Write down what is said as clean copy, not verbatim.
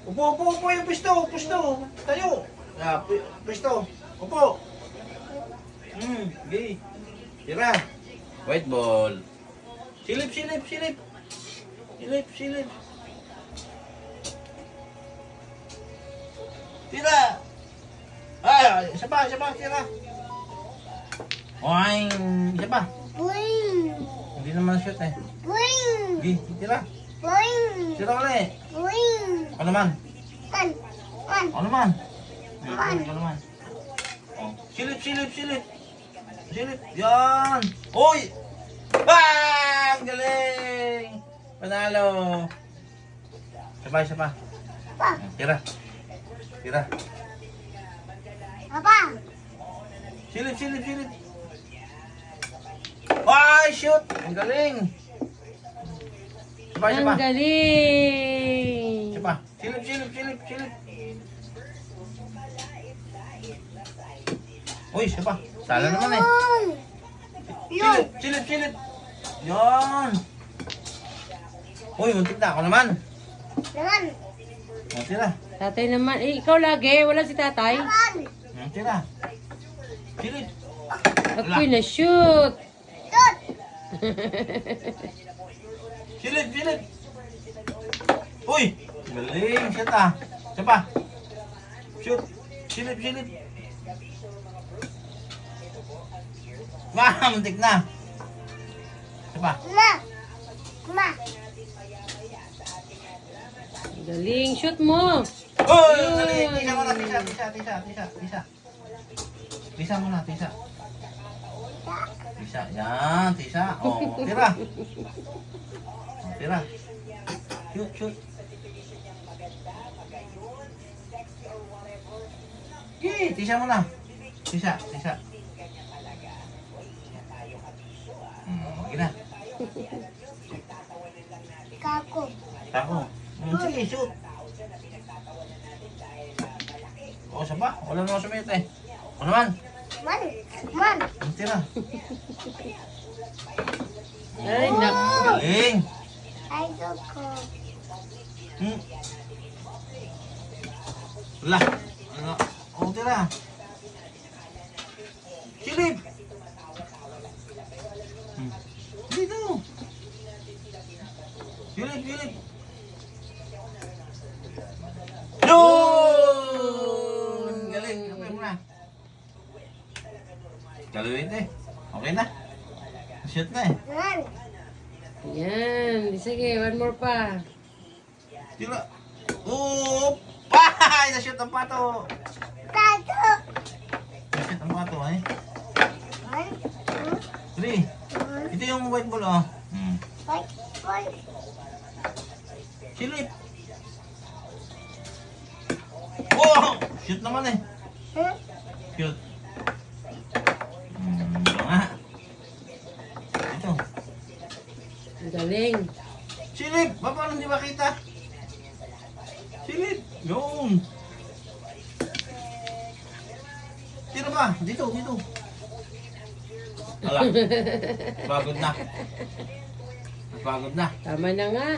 Upo yung pisto, tayo. Pisto, upo. Okay. Tira. White ball. Silip. Tira. Isa pa, tira. Oing, isa pa. Boing! Hindi naman shoot eh. Boing! Okay, tira. Boing! Tira ulit. Boing! Ano naman? Man! Man! Ano naman? Man! Ano naman? Oh. Silip. Yan. Uy! Ah! Ang galing! Panalo! Isa pa. Pa! Tira. Papa! Silip. Ay, shoot! Ang galing! Isa pa. Ang galing! Isa pa. Silip. Uy, isa pa. Sala naman eh. Yun! Silip. Yan. Uy, muntik na ako naman. Naman! Tira. Tatay naman. Eh, ikaw lagi. Wala si tatay. Naman! Tira. Silip. Ako'y na-shoot. Shoot! Silip. Uy! Galing. Shoot ah. Isa pa. Shoot. Silip. Muntik na. Isa pa. Ma! Galing. Shoot mo. Uy! Yun. Galing. Tisa muna. Tisa muna. Tisa. Yan. Tisa. Oh, tira. Tira. Shoot. Okay, tisa muna. Tisa. Okay na. Kako! Tako. Sige, shoot. O, saba. Wala naman sumit eh. Ano naman? Man! Tira. Ay, naku. Galing. Ay, ko! Wala. Ano? O, tira. Silip. Dito. Silip. Yun! Galing. Okay mo na. Galawin eh. Okay na. Shoot na eh. Man! Yan. Sige, one more pa. Tira. Oh! Ay! Na-shoot ang pato. Tato! Na-shoot ang pato eh. Man! Three. Ito yung white ball oh. Boy! Silip. Oh! Shoot naman eh. Shoot. Ito. Ang galing. Silip! Paano hindi makita? Silip! Yun! Tira ba? Dito. Wala. Pagod na. Tama na nga.